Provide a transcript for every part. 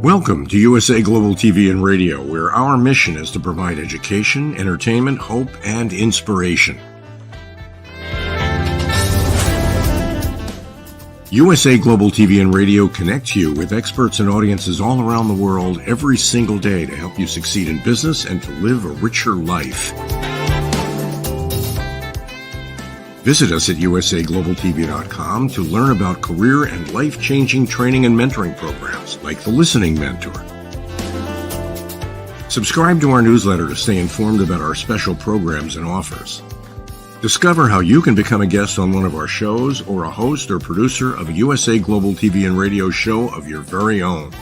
Welcome to USA Global TV and Radio, where our mission is to provide education, entertainment, hope, and inspiration. USA Global TV and Radio connects you with experts and audiences all around the world every single day to help you succeed in business and to live a richer life. Visit us at usaglobaltv.com to learn about career and life-changing training and mentoring programs like the Listening Mentor. Subscribe to our newsletter to stay informed about our special programs and offers. Discover how you can become a guest on one of our shows or a host or producer of a USA Global TV and Radio show of your very own.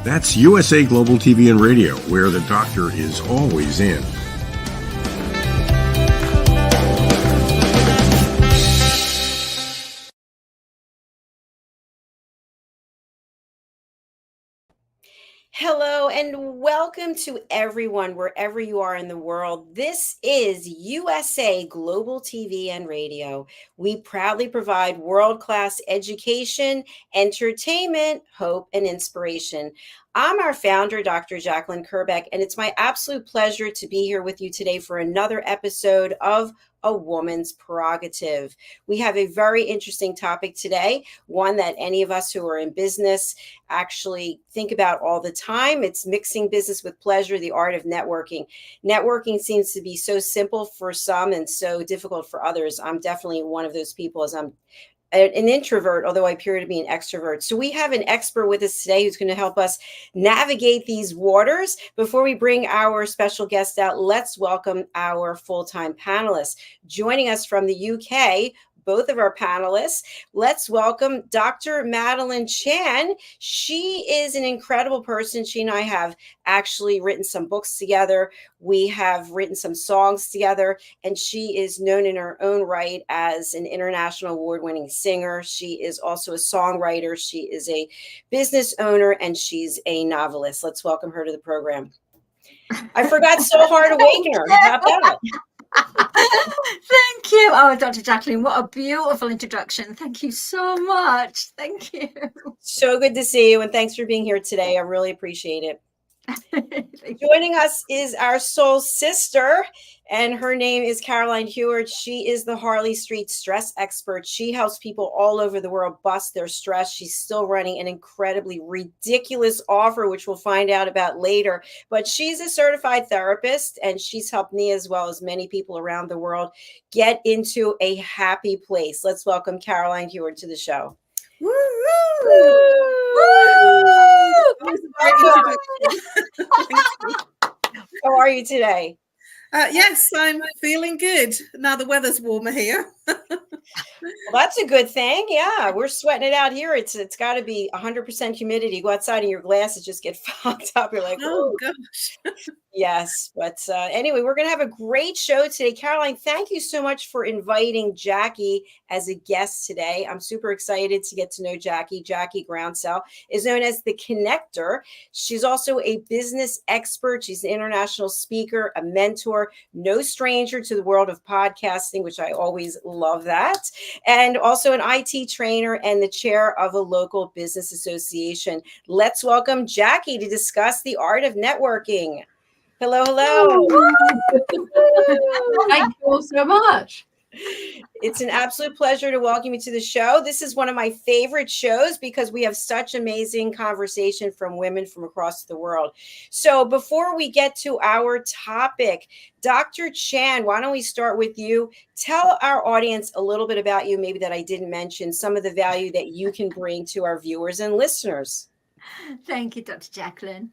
That's USA Global TV and Radio, where the doctor is always in. Hello and welcome to everyone, wherever you are in the world. This is USA Global TV and Radio. We proudly provide world-class education, entertainment, hope, and inspiration. I'm our founder, Dr. Jacalynkerbeck, and it's my absolute pleasure to be here with you today for another episode of A Woman's Prerogative. We have a very interesting topic today, one that any of us who are in business actually think about all the time. It's mixing business with pleasure, the art of networking. Networking seems to be so simple for some and so difficult for others. I'm definitely one of those people, as I'm an introvert, although I appear to be an extrovert. So we have an expert with us today who's going to help us navigate these waters. Before we bring our special guest out, let's welcome our full-time panelists. Joining us from the UK, both of our panelists. Let's welcome Dr. Madalene Chan. She is an incredible person. She and I have actually written some books together. We have written some songs together, and she is known in her own right as an international award-winning singer. She is also a songwriter. She is a business owner, and she's a novelist. Let's welcome her to the program. I forgot so hard to waken her. How about that? Thank you. Oh, Dr. Jacalyn, what a beautiful introduction. Thank you so much. Thank you. So good to see you, and thanks for being here today. I really appreciate it. Joining us is our soul sister, and her name is Caroline.heward. She is the Harley Street stress expert. She helps people all over the world bust their stress. She's still running an incredibly ridiculous offer, which we'll find out about later. But she's a certified therapist, and she's helped me, as well as many people around the world, get into a happy place. Let's welcome Caroline.heward to the show. Woo! How are you today? Yes, I'm feeling good. Now the weather's warmer here. Well, that's a good thing. Yeah, we're sweating it out here. It's got to be 100% humidity. You go outside and your glasses just get fogged up. You're like, oh gosh. Yes, but anyway, we're going to have a great show today. Caroline, thank you so much for inviting Jackie as a guest today. I'm super excited to get to know Jackie. Jackie Groundsell is known as the Connector. She's also a business expert. She's an international speaker, a mentor, no stranger to the world of podcasting, which I always love that, and also an IT trainer and the chair of a local business association. Let's welcome Jackie to discuss the art of networking. Hello, hello. Thank you all so much. It's an absolute pleasure to welcome you to the show. This is one of my favorite shows because we have such amazing conversation from women from across the world. So before we get to our topic, Dr. Chan, why don't we start with you? Tell our audience a little bit about you, maybe that I didn't mention, some of the value that you can bring to our viewers and listeners. Thank you, Dr. Jacalyn.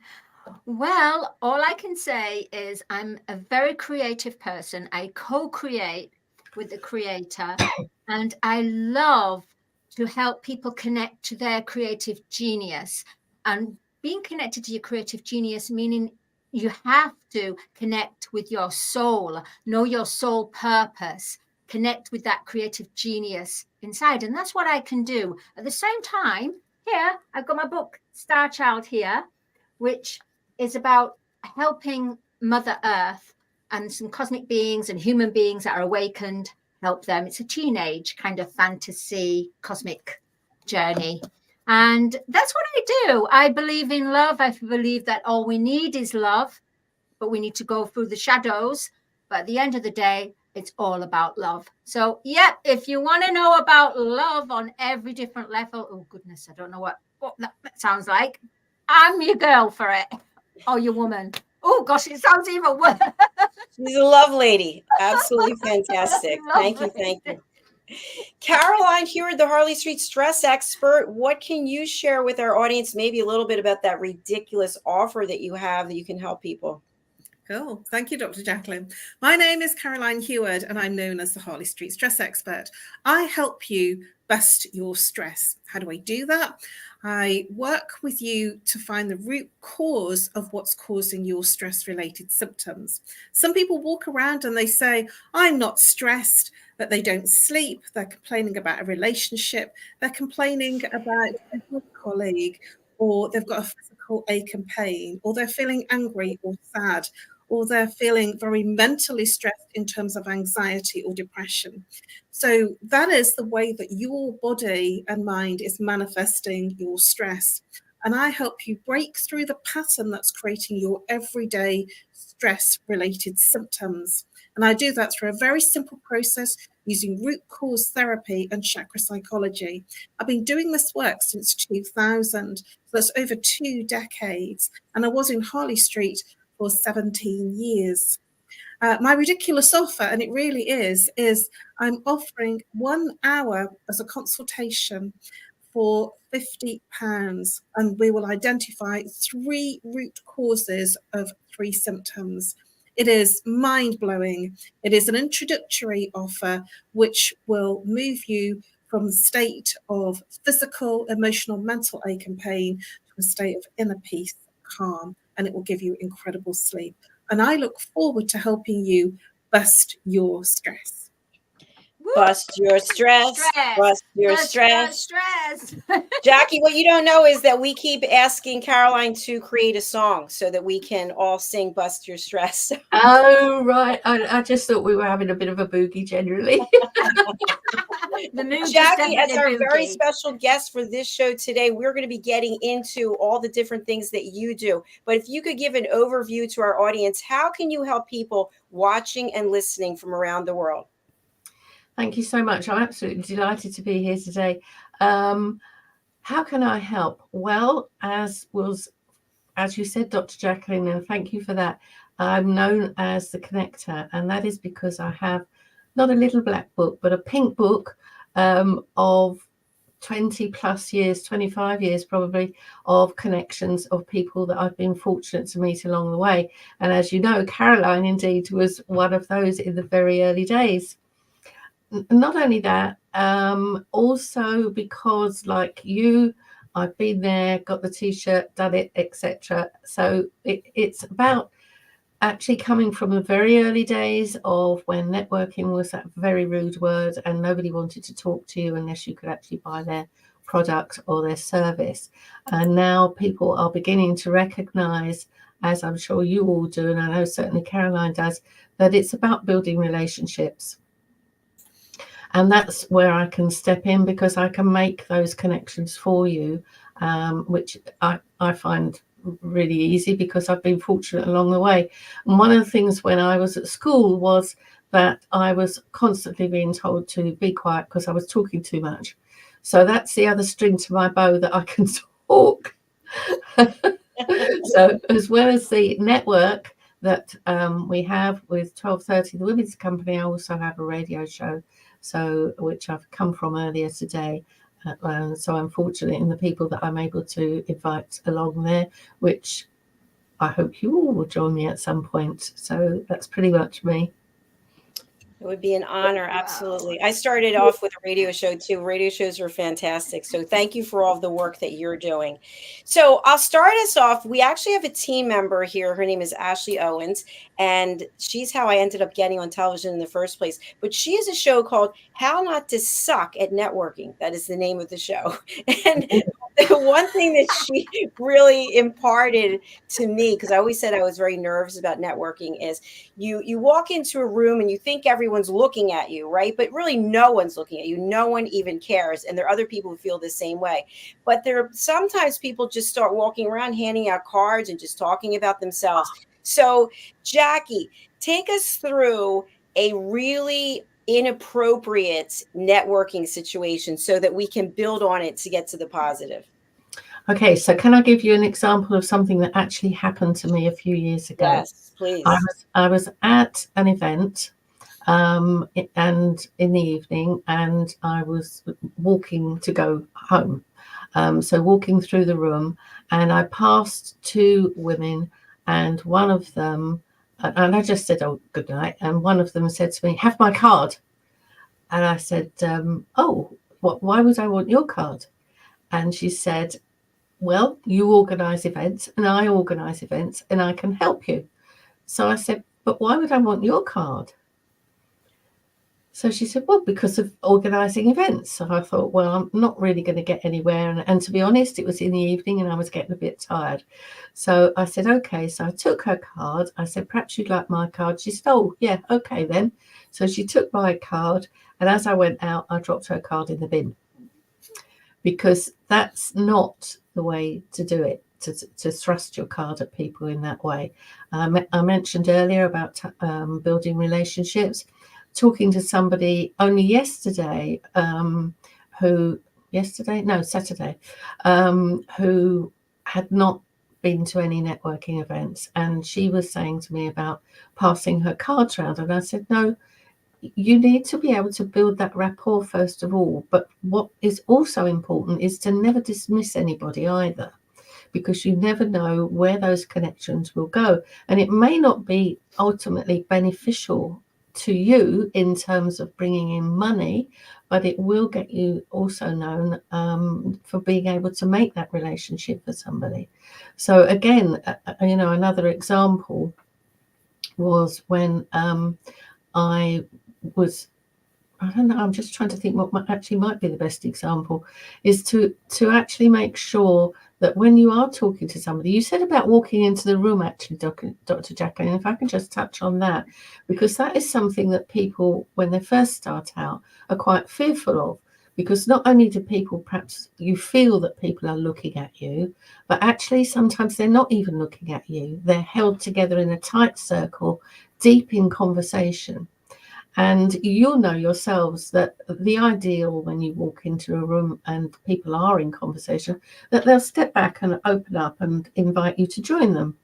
Well, all I can say is I'm a very creative person. I co-create with the creator, and I love to help people connect to their creative genius. And being connected to your creative genius, meaning you have to connect with your soul, know your soul purpose, connect with that creative genius inside. And that's what I can do. At the same time, here, I've got my book, Star Child here, which is about helping Mother Earth and some cosmic beings and human beings that are awakened, help them. It's a teenage kind of fantasy cosmic journey. And that's what I do. I believe in love. I believe that all we need is love, but we need to go through the shadows. But at the end of the day, it's all about love. So, yeah, if you want to know about love on every different level, oh, goodness, I don't know what that sounds like. I'm your girl for it. Oh, your woman. Oh, gosh, it sounds even worse. She's a love lady. Absolutely fantastic. Thank you. Thank you. Caroline Heward, the Harley Street stress expert. What can you share with our audience? Maybe a little bit about that ridiculous offer that you have that you can help people. Cool. Thank you, Dr. Jacalyn. My name is Caroline Heward, and I'm known as the Harley Street Stress Expert. I help you bust your stress. How do I do that? I work with you to find the root cause of what's causing your stress-related symptoms. Some people walk around and they say, I'm not stressed, but they don't sleep. They're complaining about a relationship. They're complaining about a colleague, or they've got a physical ache and pain, or they're feeling angry or sad, or they're feeling very mentally stressed in terms of anxiety or depression. So that is the way that your body and mind is manifesting your stress. And I help you break through the pattern that's creating your everyday stress-related symptoms. And I do that through a very simple process using root cause therapy and chakra psychology. I've been doing this work since 2000, so that's over 2 decades. And I was in Harley Street for 17 years. My ridiculous offer, and it really is I'm offering 1 hour as a consultation for £50, and we will identify 3 root causes of 3 symptoms. It is mind-blowing. It is an introductory offer which will move you from the state of physical, emotional, mental ache and pain to a state of inner peace, calm, and it will give you incredible sleep. And I look forward to helping you bust your stress. Bust your stress. Bust your stress. Stress. Jackie, what you don't know is that we keep asking Caroline to create a song so that we can all sing Bust Your Stress. Oh, right. I just thought we were having a bit of a boogie generally. Jackie, as our very special guest for this show today, we're going to be getting into all the different things that you do. But if you could give an overview to our audience, how can you help people watching and listening from around the world? Thank you so much. I'm absolutely delighted to be here today. How can I help? Well, as you said, Dr. Jacalyn, and thank you for that, I'm known as the Connector, and that is because I have not a little black book, but a pink book of 20 plus years, 25 years probably, of connections of people that I've been fortunate to meet along the way. And as you know, Caroline indeed was one of those in the very early days. Not only that, also because like you, I've been there, got the t-shirt, done it, etc. So it's about actually coming from the very early days of when networking was that very rude word and nobody wanted to talk to you unless you could actually buy their product or their service. And now people are beginning to recognize, as I'm sure you all do, and I know certainly Caroline does, that it's about building relationships. And that's where I can step in, because I can make those connections for you, which I find really easy because I've been fortunate along the way. And one of the things when I was at school was that I was constantly being told to be quiet because I was talking too much. So that's the other string to my bow, that I can talk. So as well as the network that we have with 1230 the Women's Company, I also have a radio show, so which I've come from earlier today. So I'm fortunate in the people that I'm able to invite along there, which I hope you all will join me at some point. So that's pretty much me. It would be an honor. Absolutely. I started off with a radio show too. Radio shows are fantastic. So thank you for all of the work that you're doing. So I'll start us off. We actually have a team member here. Her name is Ashley Owens, and she's how I ended up getting on television in the first place. But she has a show called How Not to Suck at Networking. That is the name of the show. And the one thing that she really imparted to me, because I always said I was very nervous about networking, is you walk into a room and you think everyone's looking at you, right? But really no one's looking at you. No one even cares. And there are other people who feel the same way. But there are sometimes people just start walking around handing out cards and just talking about themselves. So Jackie, take us through a really inappropriate networking situation so that we can build on it to get to the positive. Okay, so can I give you an example of something that actually happened to me a few years ago? Yes, please. I was at an event and in the evening, and I was walking to go home. So walking through the room, and I passed two women, and one of them, and I just said, "Oh, good night." And one of them said to me, "Have my card." And I said, "Oh, why would I want your card?" And she said, "Well, you organise events and I organise events and I can help you." So I said, "But why would I want your card?" So she said, "Well, because of organising events." So I thought, well, I'm not really going to get anywhere. And to be honest, it was in the evening and I was getting a bit tired. So I said, okay. So I took her card. I said, "Perhaps you'd like my card." She said, "Oh, yeah, okay then." So she took my card. And as I went out, I dropped her card in the bin, because that's not the way to do it, to thrust your card at people in that way. I mentioned earlier about building relationships. Talking to somebody only yesterday, Saturday, who had not been to any networking events, and she was saying to me about passing her cards around, and I said, "No, you need to be able to build that rapport first of all. But what is also important is to never dismiss anybody either, because you never know where those connections will go. And it may not be ultimately beneficial to you in terms of bringing in money, but it will get you also known for being able to make that relationship for somebody." So again, another example was when I don't know, I'm just trying to think what might be the best example, is to actually make sure that when you are talking to somebody, you said about walking into the room, actually, Dr. Jacalyn, if I can just touch on that, because that is something that people, when they first start out, are quite fearful of, because not only do people, perhaps you feel that people are looking at you, but actually sometimes they're not even looking at you. They're held together in a tight circle, deep in conversation. And you'll know yourselves that the ideal when you walk into a room and people are in conversation, that they'll step back and open up and invite you to join them.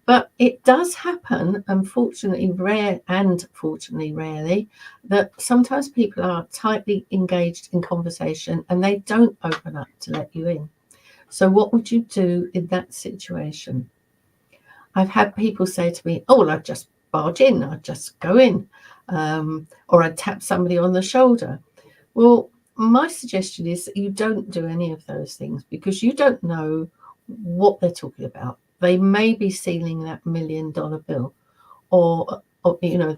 But it does happen, unfortunately, fortunately rarely, that sometimes people are tightly engaged in conversation and they don't open up to let you in. So what would you do in that situation? I've had people say to me, "Oh, well, I'd just barge in, I'd just go in. Or I'd tap somebody on the shoulder." Well, my suggestion is that you don't do any of those things, because you don't know what they're talking about. They may be sealing that $1 million bill, or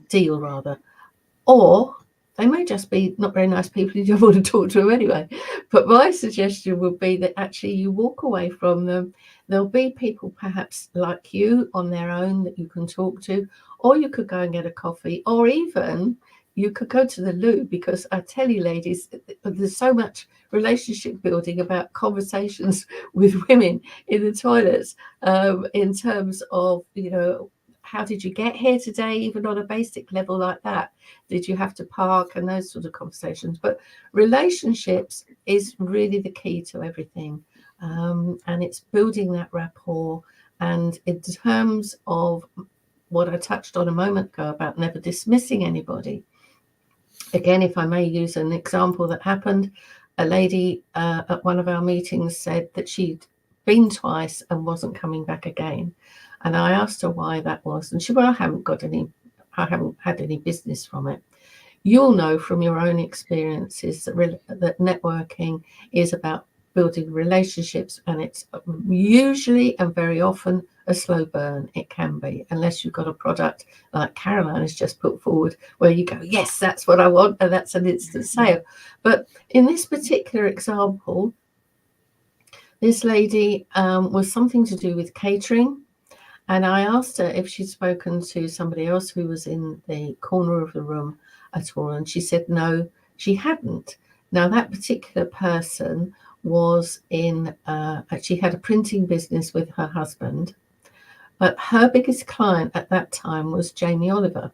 deal rather, or they may just be not very nice people you don't want to talk to them anyway. But my suggestion would be that actually you walk away from them. There'll be people perhaps like you on their own that you can talk to, or you could go and get a coffee, or even you could go to the loo, because I tell you, ladies, there's so much relationship building about conversations with women in the toilets, in terms of, how did you get here today, even on a basic level like that? Did you have to park, and those sort of conversations? But relationships is really the key to everything. And it's building that rapport. And in terms of what I touched on a moment ago about never dismissing anybody, again, if I may use an example that happened, a lady at one of our meetings said that she'd been twice and wasn't coming back again. And I asked her why that was. And she said, well, I haven't had any business from it. You'll know from your own experiences that networking is about building relationships, and it's usually and very often a slow burn. It can be, unless you've got a product like Caroline has just put forward where you go, yes, that's what I want, and that's an instant sale. But in this particular example, this lady was something to do with catering. And I asked her if she'd spoken to somebody else who was in the corner of the room at all. And she said, no, she hadn't. Now, that particular person was she had a printing business with her husband. But her biggest client at that time was Jamie Oliver.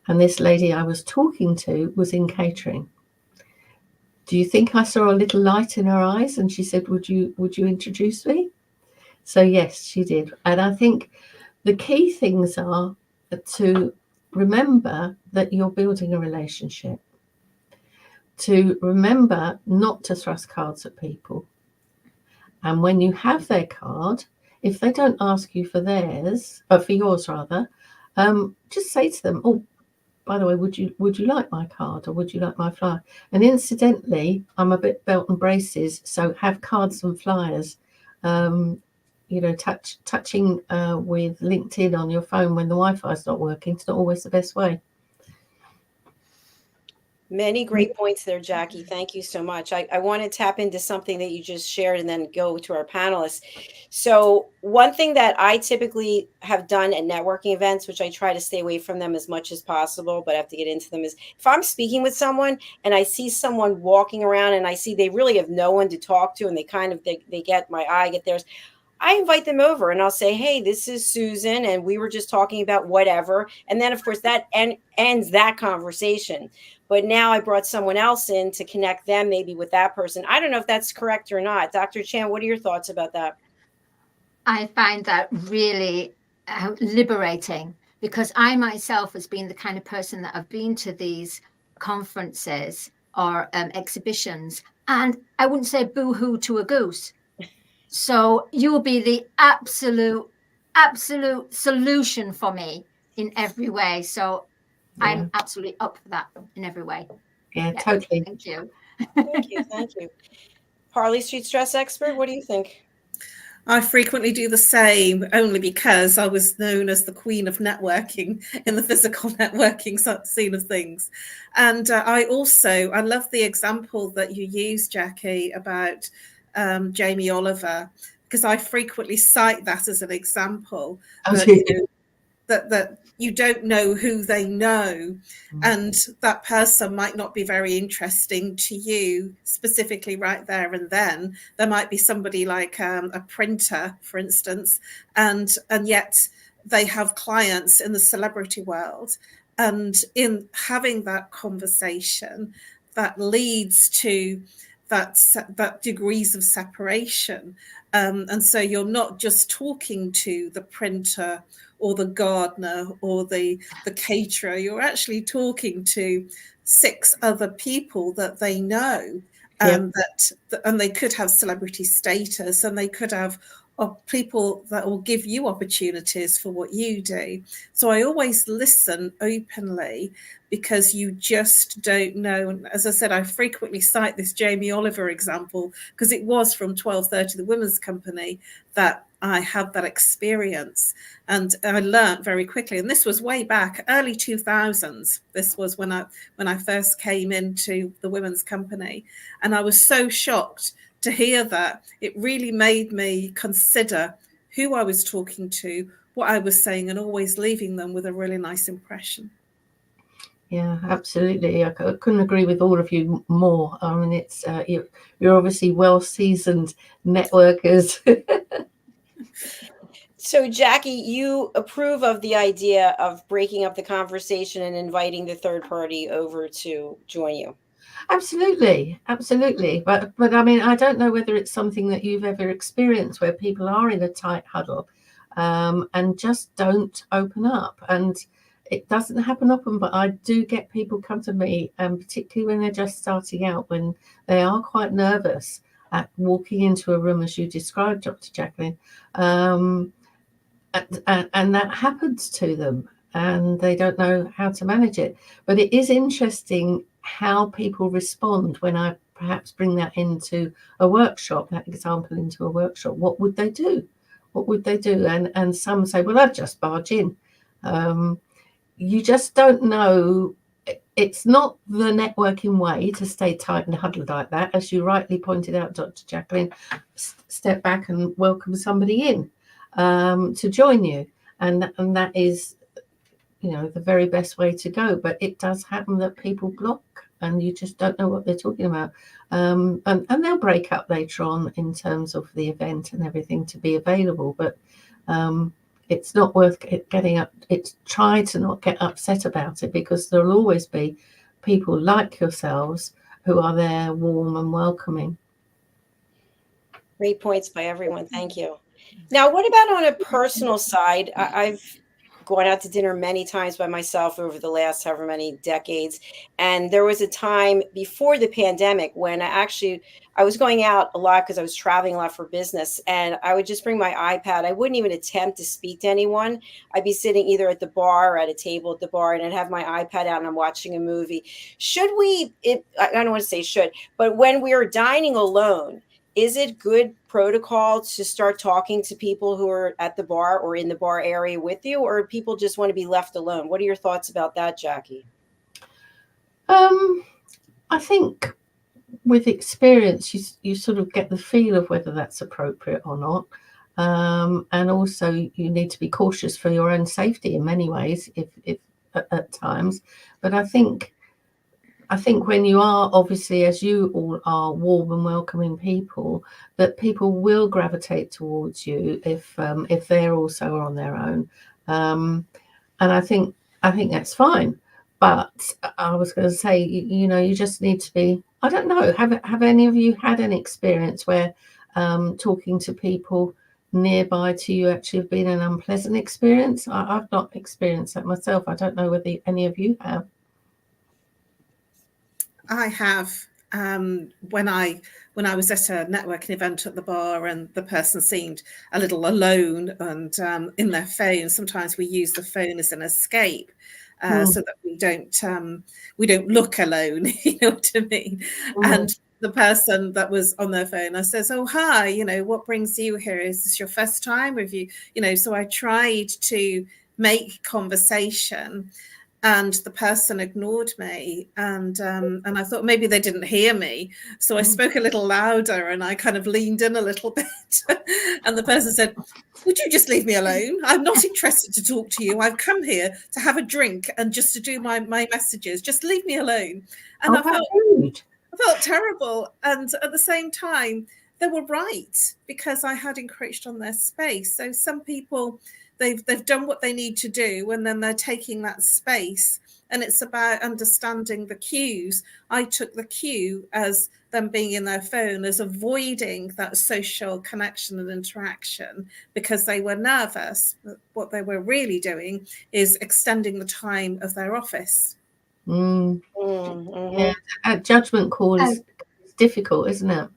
And this lady I was talking to was in catering. Do you think I saw a little light in her eyes? And she said, would you introduce me? So yes, she did. And I think the key things are to remember that you're building a relationship, to remember not to thrust cards at people. And when you have their card, if they don't ask you for theirs, or for yours rather, just say to them, oh, by the way, would you like my card, or would you like my flyer? And incidentally, I'm a bit belt and braces, so have cards and flyers. Touching with LinkedIn on your phone when the Wi-Fi is not working, it's not always the best way. Many great points there, Jackie. Thank you so much. I want to tap into something that you just shared and then go to our panelists. So one thing that I typically have done at networking events, which I try to stay away from them as much as possible, but I have to get into them, is if I'm speaking with someone and I see someone walking around and I see they really have no one to talk to, and they get my eye, get theirs, I invite them over and I'll say, hey, this is Susan, and we were just talking about whatever. And then, of course, that ends that conversation. But now I brought someone else in to connect them maybe with that person. I don't know if that's correct or not. Dr. Chan, what are your thoughts about that? I find that really liberating, because I myself has been the kind of person that I've been to these conferences or exhibitions, and I wouldn't say boo-hoo to a goose. So you'll be the absolute solution for me in every way. So yeah. I'm absolutely up for that in every way. Yeah, totally. Thank you. Thank you. Harley Street Stress Expert, what do you think? I frequently do the same, only because I was known as the queen of networking in the physical networking scene of things. And I love the example that you used, Jackie, about Jamie Oliver, because I frequently cite that as an example. That you don't know who they know, and that person might not be very interesting to you specifically right there and then. There might be somebody like a printer, for instance, and yet they have clients in the celebrity world, and in having that conversation that leads to that degrees of separation, and so you're not just talking to the printer or the gardener or the caterer. You're actually talking to 6 other people that they know, and they could have celebrity status, and they could have people that will give you opportunities for what you do. So I always listen openly, because you just don't know. And as I said, I frequently cite this Jamie Oliver example, because it was from 1230, the Women's Company, that I had that experience, and I learned very quickly. And this was way back, early 2000s. This was when I first came into the women's company, and I was so shocked to hear that. It really made me consider who I was talking to, what I was saying, and always leaving them with a really nice impression. Yeah, absolutely. I couldn't agree with all of you more. I mean, it's you're obviously well-seasoned networkers. So, Jackie, you approve of the idea of breaking up the conversation and inviting the third party over to join you? Absolutely, absolutely. But I mean, I don't know whether it's something that you've ever experienced where people are in a tight huddle and just don't open up. And it doesn't happen often, but I do get people come to me, and particularly when they're just starting out, when they are quite nervous at walking into a room, as you described, Dr. Jacalyn, and that happens to them, and they don't know how to manage it. But it is interesting how people respond when I perhaps bring that into a workshop, that example into a workshop. What would they do? What would they do? And some say, well, I'd just barge in. You just don't know. It's not the networking way to stay tight and huddled like that. As you rightly pointed out, Dr. Jacalyn, step back and welcome somebody in to join you. And that is, the very best way to go. But it does happen that people block and you just don't know what they're talking about. And they'll break up later on in terms of the event and everything to be available. But it's not worth getting up. Try to not get upset about it, because there'll always be people like yourselves who are there, warm and welcoming. Great points by everyone. Thank you. Now, what about on a personal side? I've gone out to dinner many times by myself over the last however many decades. And there was a time before the pandemic when I was going out a lot because I was traveling a lot for business, and I would just bring my iPad. I wouldn't even attempt to speak to anyone. I'd be sitting either at the bar or at a table at the bar, and I'd have my iPad out and I'm watching a movie. I don't want to say should, but when we are dining alone, is it good protocol to start talking to people who are at the bar or in the bar area with you, or people just want to be left alone? What are your thoughts about that, Jackie? I think with experience, you sort of get the feel of whether that's appropriate or not. And also you need to be cautious for your own safety in many ways, if at times. But I think when you are, obviously, as you all are, warm and welcoming people, that people will gravitate towards you if they're also on their own. And I think that's fine. But I was going to say, you just need to be, I don't know, have any of you had an experience where talking to people nearby to you actually have been an unpleasant experience? I've not experienced that myself. I don't know whether any of you have. I have. When I was at a networking event at the bar, and the person seemed a little alone and in their phone. Sometimes we use the phone as an escape, so that we don't look alone. You know what I mean? And the person that was on their phone, I says, "Oh, hi. What brings you here? Is this your first time? Have you?" So I tried to make conversation. And the person ignored me, and I thought maybe they didn't hear me. So I spoke a little louder, and I kind of leaned in a little bit. And the person said, "Would you just leave me alone? I'm not interested to talk to you. I've come here to have a drink and just to do my messages. Just leave me alone." And I felt terrible. And at the same time, they were right, because I had encroached on their space. So some people, they've done what they need to do, and then they're taking that space, and it's about understanding the cues. I took the cue as them being in their phone, as avoiding that social connection and interaction, because they were nervous. What they were really doing is extending the time of their office. Yeah, a judgment call is difficult, isn't it?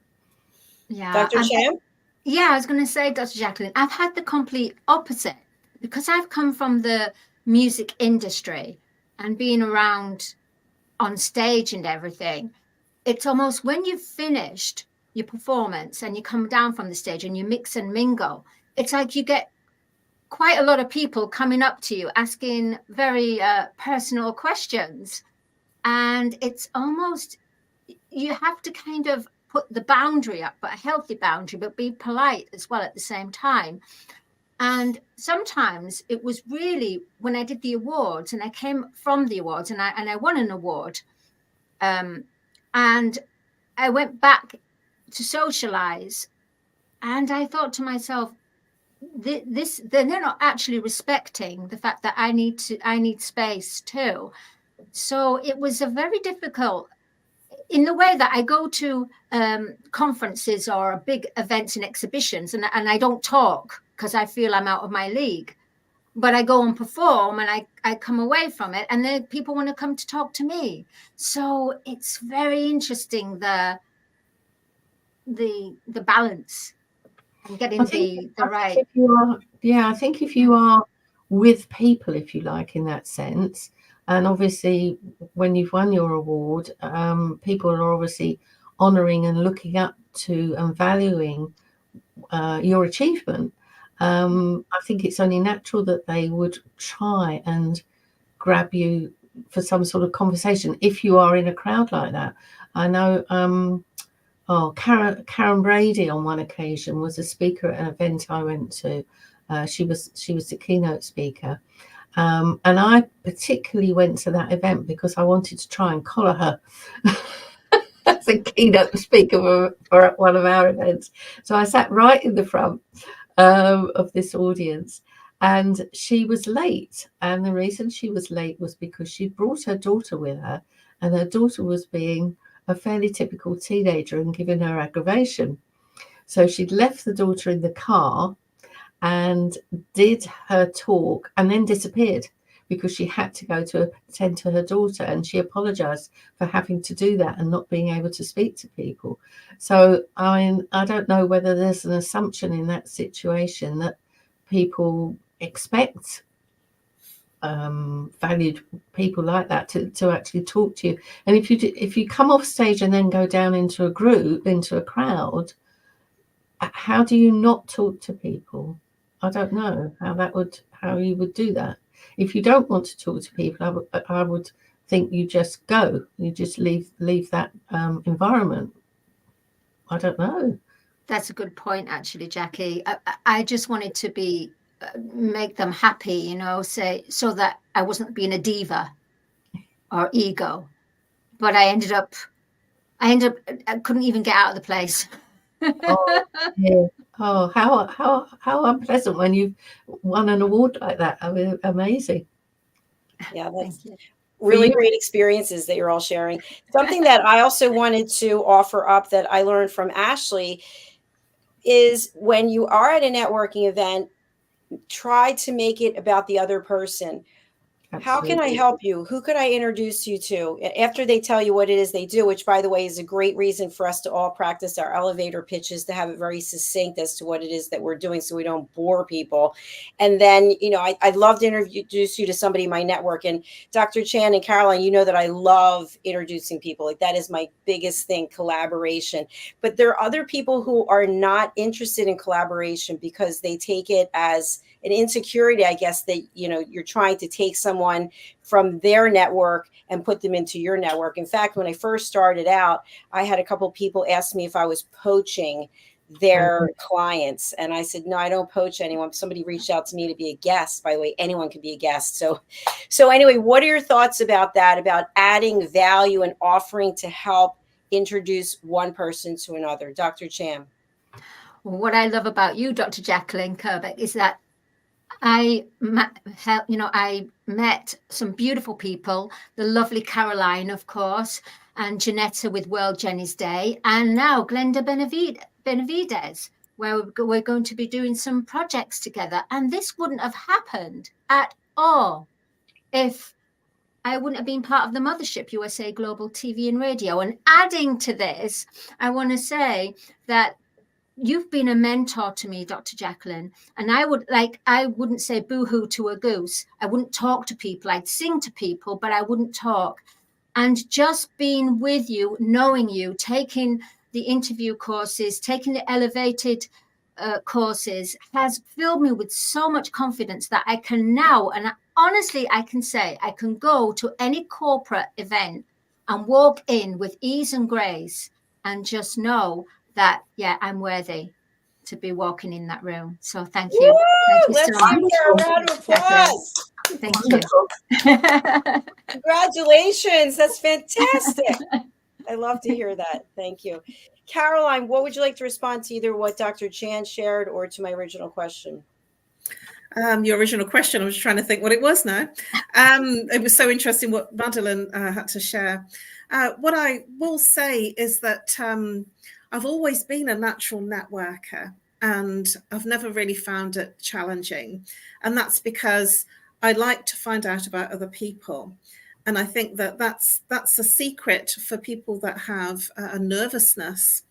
Yeah. Dr. Chan? Yeah, I was going to say, Dr. Jacalyn, I've had the complete opposite, because I've come from the music industry and being around on stage and everything. It's almost when you've finished your performance and you come down from the stage and you mix and mingle, it's like you get quite a lot of people coming up to you asking very personal questions, and it's almost, you have to kind of put the boundary up, but a healthy boundary, but be polite as well at the same time. And sometimes it was really when I did the awards, and I came from the awards, and I won an award, and I went back to socialize, and I thought to myself, they're not actually respecting the fact that I need space too. So it was a very difficult, in the way that I go to conferences or big events and exhibitions, and I don't talk because I feel I'm out of my league, but I go and perform, and I come away from it, and then people want to come to talk to me. So it's very interesting, the balance and getting the right. I think if you are with people, if you like, in that sense, and obviously when you've won your award, people are obviously honouring and looking up to and valuing your achievement. I think it's only natural that they would try and grab you for some sort of conversation if you are in a crowd like that. I know Karen Brady on one occasion was a speaker at an event I went to. She was the keynote speaker, and I particularly went to that event because I wanted to try and collar her as a keynote speaker for one of our events. So I sat right in the front of this audience, and she was late. And the reason she was late was because she brought her daughter with her, and her daughter was being a fairly typical teenager and giving her aggravation. So she'd left the daughter in the car and did her talk and then disappeared because she had to go to attend to her daughter, and she apologized for having to do that and not being able to speak to people. So I don't know whether there's an assumption in that situation that people expect valued people like that to actually talk to you. And if you come off stage and then go down into a group, into a crowd, how do you not talk to people? I don't know how you would do that. If you don't want to talk to people, I would think you just go, you just leave that environment. I don't know. That's a good point, actually, Jackie. I just wanted to make them happy, so that I wasn't being a diva or ego. But I ended up I couldn't even get out of the place. Oh, yeah. Oh, how unpleasant when you've won an award like that. I mean, amazing. Yeah, that's really great experiences that you're all sharing. Something that I also wanted to offer up that I learned from Ashley is when you are at a networking event, try to make it about the other person. Absolutely. How can I help you? Who could I introduce you to? After they tell you what it is they do, which, by the way, is a great reason for us to all practice our elevator pitches, to have it very succinct as to what it is that we're doing so we don't bore people. And then, I'd love to introduce you to somebody in my network. And Dr. Chan and Caroline, you know that I love introducing people. Like, that is my biggest thing, collaboration. But there are other people who are not interested in collaboration because they take it as an insecurity, I guess, that, you're trying to take someone from their network and put them into your network. In fact, when I first started out, I had a couple of people ask me if I was poaching their clients. And I said, no, I don't poach anyone. Somebody reached out to me to be a guest. By the way, anyone can be a guest. So anyway, what are your thoughts about that, about adding value and offering to help introduce one person to another? Dr. Chan. What I love about you, Dr. Jacalynkerbeck, is that I met some beautiful people, the lovely Caroline, of course, and Janetta with World Jenny's Day, and now Glenda Benavides, where we're going to be doing some projects together. And this wouldn't have happened at all if I wouldn't have been part of the mothership, USA Global TV and Radio. And adding to this, I want to say that you've been a mentor to me, Dr. Jacalyn, and I wouldn't say boo-hoo to a goose. I wouldn't talk to people. I'd sing to people, but I wouldn't talk. And just being with you, knowing you, taking the interview courses, taking the elevated courses has filled me with so much confidence that I can now, and honestly, I can say I can go to any corporate event and walk in with ease and grace and just know that, yeah, I'm worthy to be walking in that room. So thank you. Thank you Let's so much. give her a round of applause. Thank you. Congratulations. That's fantastic. I love to hear that. Thank you. Caroline, what would you like to respond to either what Dr. Chan shared or to my original question? Your original question, I was trying to think what it was now. It was so interesting what Madalene had to share. What I will say is that I've always been a natural networker, and I've never really found it challenging. And that's because I like to find out about other people. And I think that that's a secret for people that have a nervousness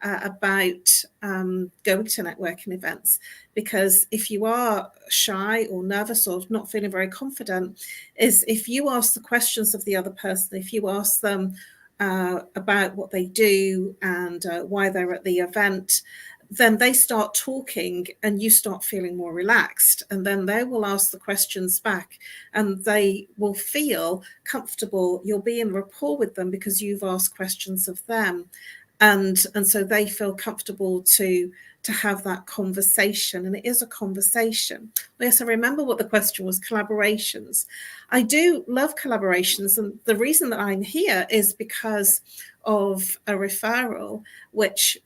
about going to networking events, because if you are shy or nervous or not feeling very confident, is if you ask the questions of the other person, if you ask them about what they do and why they're at the event, then they start talking and you start feeling more relaxed, and then they will ask the questions back and they will feel comfortable. You'll be in rapport with them because you've asked questions of them. And so they feel comfortable to have that conversation, and it is a conversation. Yes, I remember what the question was, collaborations. I do love collaborations, and the reason that I'm here is because of a referral, which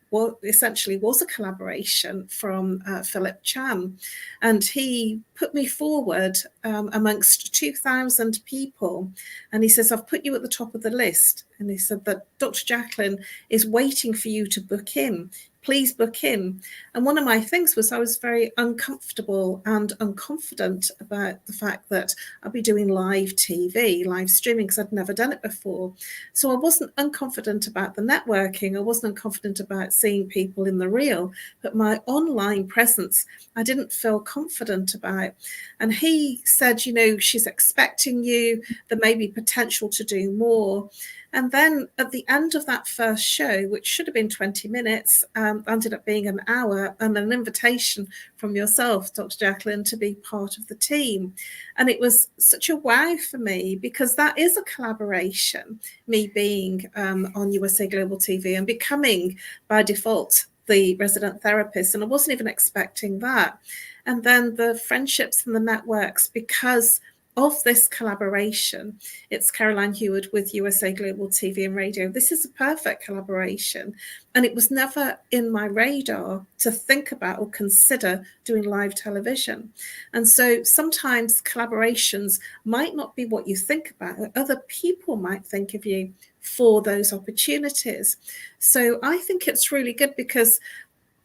essentially was a collaboration from Philip Chan, and he put me forward amongst 2,000 people, and he says, I've put you at the top of the list, and he said that Dr. Jacalyn is waiting for you to book in. Please book in. And one of my things was I was very uncomfortable and unconfident about the fact that I'd be doing live TV, live streaming, because I'd never done it before. So I wasn't unconfident about the networking. I wasn't unconfident about seeing people in the real, but my online presence, I didn't feel confident about. And he said, you know, she's expecting you. There may be potential to do more. And then at the end of that first show, which should have been 20 minutes, ended up being an hour, and an invitation from yourself, Dr. Jacalyn, to be part of the team. And it was such a wow for me, because that is a collaboration, me being on USA Global TV and becoming by default the resident therapist. And I wasn't even expecting that. And then the friendships and the networks, because of this collaboration. It's Caroline Heward with USA Global TV and Radio. This is a perfect collaboration, and it was never in my radar to think about or consider doing live television. And so sometimes collaborations might not be what you think about. Other people might think of you for those opportunities. So I think it's really good, because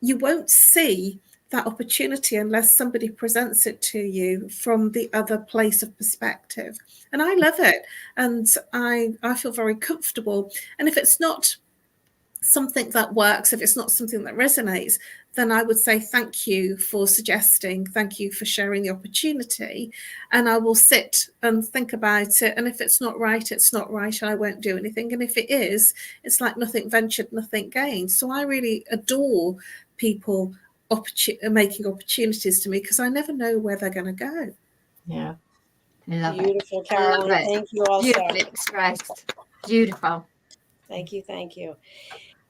you won't see that opportunity unless somebody presents it to you from the other place of perspective. And I love it. And I feel very comfortable. And if it's not something that works, if it's not something that resonates, then I would say thank you for suggesting, thank you for sharing the opportunity, and I will sit and think about it. And if it's not right, it's not right, and I won't do anything. And if it is, it's like nothing ventured, nothing gained. So I really adore people making opportunities to me, because I never know where they're going to go. Yeah. Love Beautiful, it. Caroline. Love it. Thank you also. Beautifully expressed. Beautiful. Thank you. Thank you.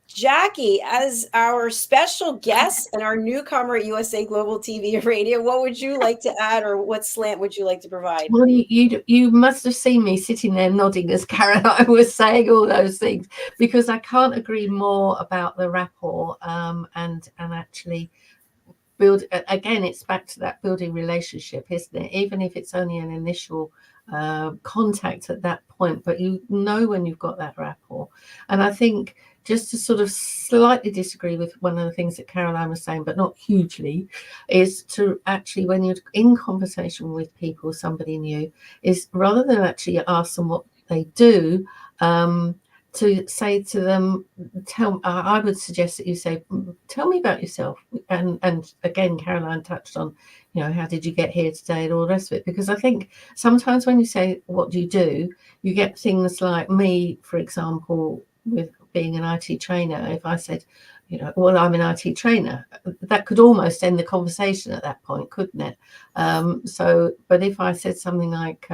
Jackie, as our special guest and our newcomer at USA Global TV and Radio, what would you like to add, or what slant would you like to provide? Well, you must have seen me sitting there nodding as Caroline was saying all those things, because I can't agree more about the rapport and actually build. Again, it's back to that building relationship, isn't it? Even if it's only an initial contact at that point, but you know when you've got that rapport. And I think, just to sort of slightly disagree with one of the things that Caroline was saying, but not hugely, is to actually, when you're in conversation with people, somebody new, is rather than actually ask them what they do, to say to them, I would suggest that you say, tell me about yourself. And again, Caroline touched on, you know, how did you get here today and all the rest of it? Because I think sometimes when you say, what do, you get things like me, for example, with being an IT trainer. If I said, you know, well, I'm an IT trainer. That could almost end the conversation at that point, couldn't it? But if I said something like,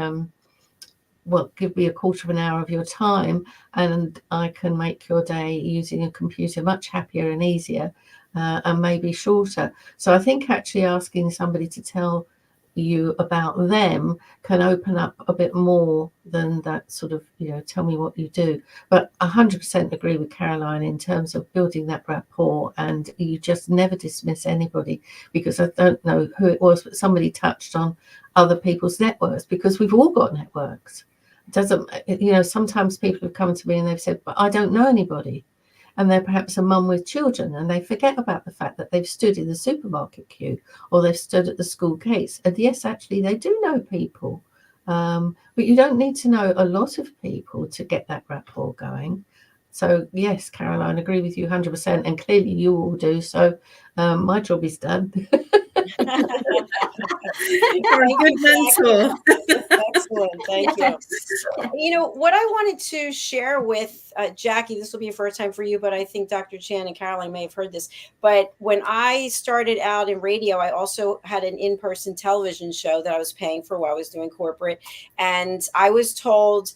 well, give me a quarter of an hour of your time and I can make your day using a computer much happier and easier, and maybe shorter. So I think actually asking somebody to tell you about them can open up a bit more than that sort of, you know, tell me what you do. But 100% agree with Caroline in terms of building that rapport, and you just never dismiss anybody, because I don't know who it was, but somebody touched on other people's networks, because we've all got networks. It doesn't, you know, sometimes people have come to me and they've said, but I don't know anybody. And they're perhaps a mum with children, and they forget about the fact that they've stood in the supermarket queue or they've stood at the school gates. And yes, actually, they do know people. But you don't need to know a lot of people to get that rapport going. So, yes, Caroline, I agree with you 100%. And clearly you all do. So my job is done. You're a good mentor. Excellent. Thank you. You know, what I wanted to share with Jackie, this will be a first time for you, but I think Dr. Chan and Caroline may have heard this. But when I started out in radio, I also had an in-person television show that I was paying for while I was doing corporate. And I was told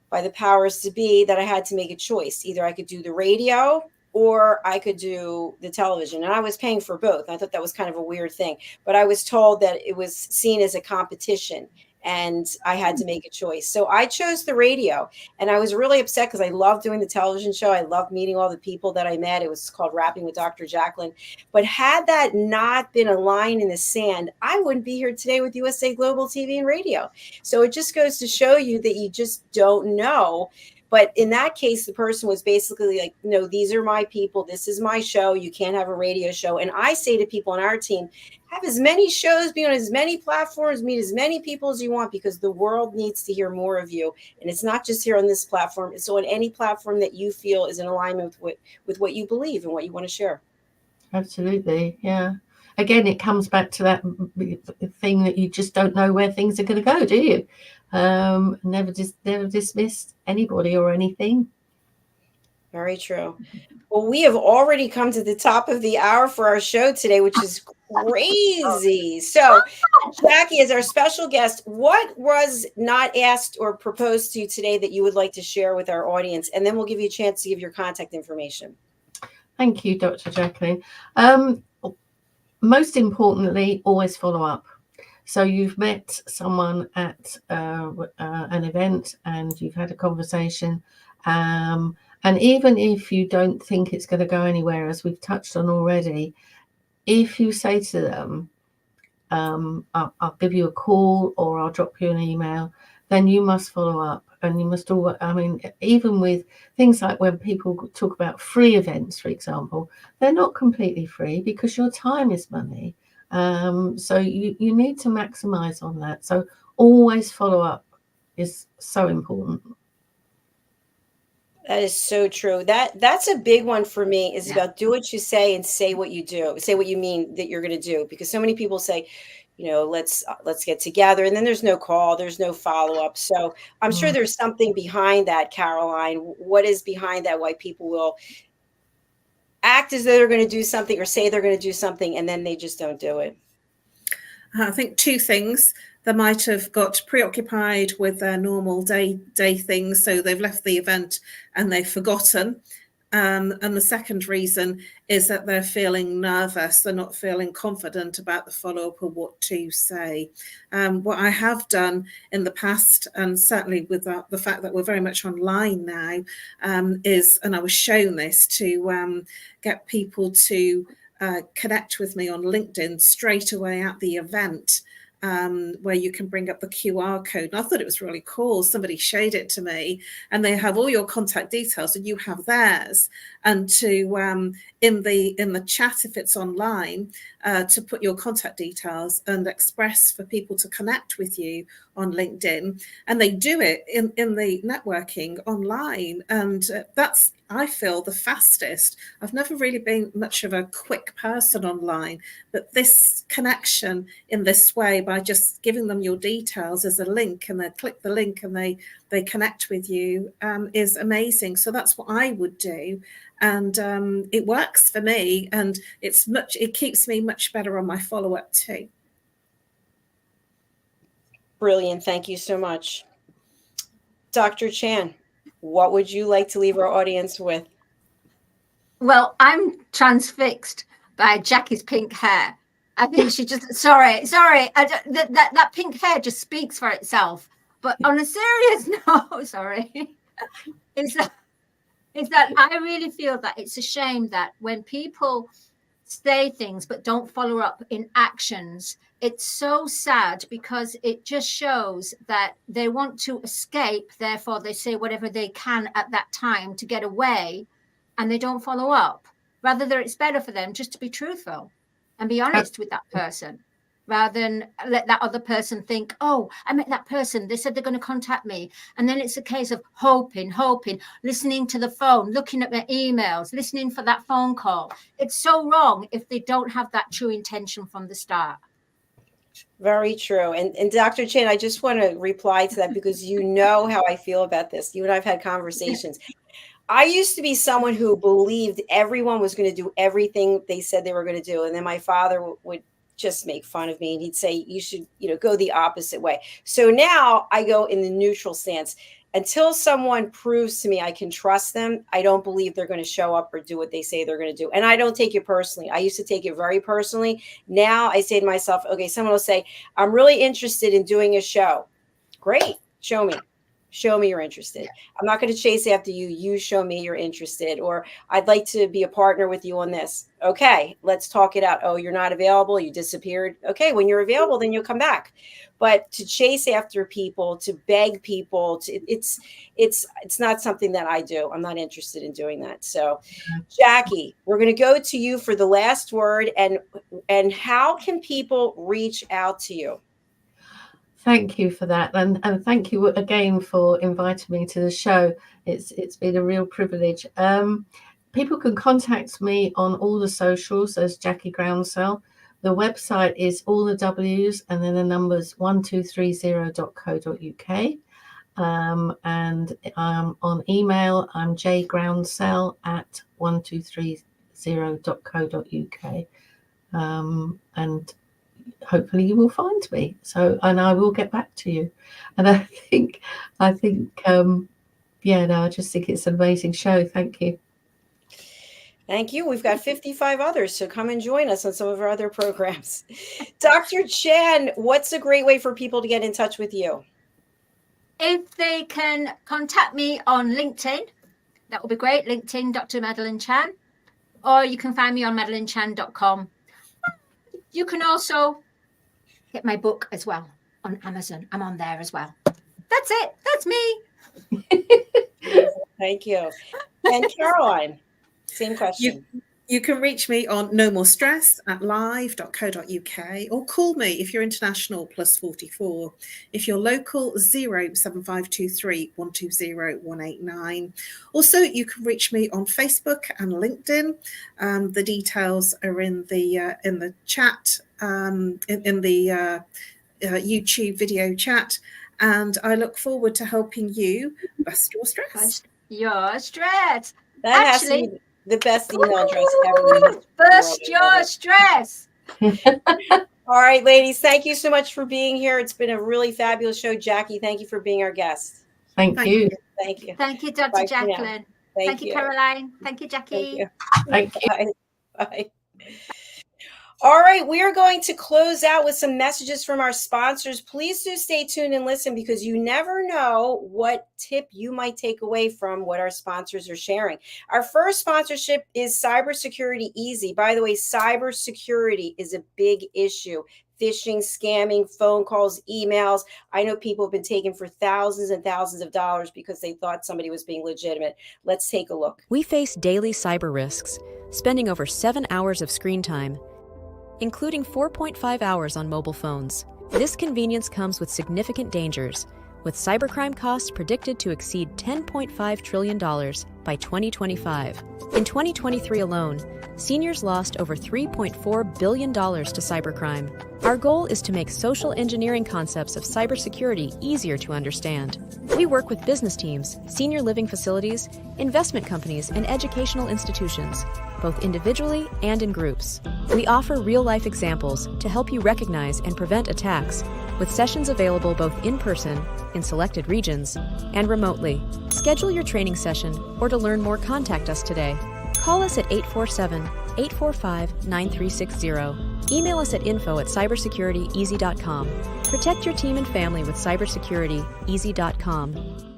by the powers to be that I had to make a choice. Either I could do the radio or I could do the television. And I was paying for both. I thought that was kind of a weird thing. But I was told that it was seen as a competition and I had to make a choice. So I chose the radio, and I was really upset because I loved doing the television show. I loved meeting all the people that I met. It was called Rapping with Dr. Jacalyn. But had that not been a line in the sand, I wouldn't be here today with USA Global TV and Radio. So it just goes to show you that you just don't know. But in that case, the person was basically like, no, these are my people. This is my show. You can't have a radio show. And I say to people on our team, have as many shows, be on as many platforms, meet as many people as you want, because the world needs to hear more of you. And it's not just here on this platform. It's on any platform that you feel is in alignment with what you believe and what you want to share. Absolutely. Yeah. Again, it comes back to that thing that you just don't know where things are going to go, do you? Never dismiss anybody or anything. Very true. Well, we have already come to the top of the hour for our show today, which is crazy. So, Jackie, as our special guest, what was not asked or proposed to you today that you would like to share with our audience? And then we'll give you a chance to give your contact information. Thank you, Dr. Jacalyn. Most importantly, always follow up. So you've met someone at an event and you've had a conversation. And even if you don't think it's going to go anywhere, as we've touched on already, if you say to them, I'll give you a call or I'll drop you an email, then you must follow up. And you must all, I mean, even with things like when people talk about free events, for example, they're not completely free because your time is money. So you need to maximize on that. So always follow up is so important. That is so true. That's a big one for me, is about do what you say and say what you do. Say what you mean that you're going to do, because so many people say, you know, let's get together, and then there's no call, there's no follow-up. So I'm sure there's something behind that, Caroline. What is behind that? Why people will act as though they're going to do something or say they're going to do something, and then they just don't do it? I think two things. They might have got preoccupied with their normal day things, so they've left the event and they've forgotten. And the second reason is that they're feeling nervous. They're not feeling confident about the follow-up or what to say. What I have done in the past, and certainly with the fact that we're very much online now, is, and I was shown this, to get people to connect with me on LinkedIn straight away at the event. Where you can bring up the QR code. And I thought it was really cool. Somebody showed it to me, and they have all your contact details and you have theirs. And to in the chat, if it's online, to put your contact details and express for people to connect with you on LinkedIn. And they do it in the networking online. And that's, I feel, the fastest. I've never really been much of a quick person online, but this connection in this way, by just giving them your details as a link, and they click the link and they connect with you, is amazing. So that's what I would do. and it works for me, and it keeps me much better on my follow-up too. Brilliant. Thank you so much. Dr. Chan, what would you like to leave our audience with? Well, I'm transfixed by Jackie's pink hair. I think she just, sorry, that pink hair just speaks for itself. But on a serious note, sorry, is that I really feel that it's a shame that when people say things but don't follow up in actions, it's so sad, because it just shows that they want to escape. Therefore, they say whatever they can at that time to get away, and they don't follow up. Rather, it's better for them just to be truthful and be honest with that person, rather than let that other person think, oh, I met that person, they said they're going to contact me. And then it's a case of hoping, listening to the phone, looking at their emails, listening for that phone call. It's so wrong if they don't have that true intention from the start. Very true. And Dr. Chan, I just want to reply to that, because you know how I feel about this. You and I have had conversations. I used to be someone who believed everyone was going to do everything they said they were going to do. And then my father would just make fun of me, and he'd say, you should, go the opposite way. So now I go in the neutral stance. Until someone proves to me I can trust them, I don't believe they're going to show up or do what they say they're going to do. And I don't take it personally. I used to take it very personally. Now I say to myself, okay, someone will say, I'm really interested in doing a show. Great. Show me. Show me you're interested. I'm not going to chase after you. You show me you're interested. Or I'd like to be a partner with you on this. Okay, let's talk it out. Oh, you're not available. You disappeared. Okay, when you're available, then you'll come back. But to chase after people, to beg people, it's not something that I do. I'm not interested in doing that. So, Jackie, we're going to go to you for the last word. And how can people reach out to you? Thank you for that, and thank you again for inviting me to the show. It's been a real privilege. People can contact me on all the socials as Jackie Groundsell. The website is all the W's and then the numbers 1230.co.uk. And on email, I'm jgroundsell@1230.co.uk. And hopefully you will find me. So, and I will get back to you. And I just think it's an amazing show. Thank you. Thank you. We've got 55 others, so come and join us on some of our other programs. Dr. Chan, what's a great way for people to get in touch with you? If they can contact me on LinkedIn, that would be great. LinkedIn, Dr. Madalene Chan. Or you can find me on madelenechan.com. You can also get my book as well on Amazon. I'm on there as well. That's it. That's me. Thank you. And Caroline, same question. You can reach me on nomorestress at live.co.uk, or call me if you're international +44. If you're local, 07523 120 189. Also, you can reach me on Facebook and LinkedIn. The details are in the chat, in the YouTube video chat. And I look forward to helping you bust your stress. Your stress. That has to be the best email address ever. Burst your stress. All right, ladies, thank you so much for being here. It's been a really fabulous show. Jackie, thank you for being our guest. Thank you. Thank you. Thank you, Dr. Jacalyn. Thank you, Caroline. Thank you, Jackie. Thank you. Bye. Bye. All right, we are going to close out with some messages from our sponsors. Please do stay tuned and listen, because you never know what tip you might take away from what our sponsors are sharing. Our first sponsorship is Cybersecurity Easy. By the way, cybersecurity is a big issue. Phishing, scamming, phone calls, emails. I know people have been taken for thousands and thousands of dollars because they thought somebody was being legitimate. Let's take a look. We face daily cyber risks, spending over 7 hours of screen time, including 4.5 hours on mobile phones. This convenience comes with significant dangers, with cybercrime costs predicted to exceed $10.5 trillion by 2025. In 2023 alone, seniors lost over $3.4 billion to cybercrime. Our goal is to make social engineering concepts of cybersecurity easier to understand. We work with business teams, senior living facilities, investment companies, and educational institutions, both individually and in groups. We offer real-life examples to help you recognize and prevent attacks, with sessions available both in person, in selected regions, and remotely. Schedule your training session, or to learn more, contact us today. Call us at 847-845-9360. Email us at info@cybersecurityeasy.com. Protect your team and family with cybersecurity easy.com.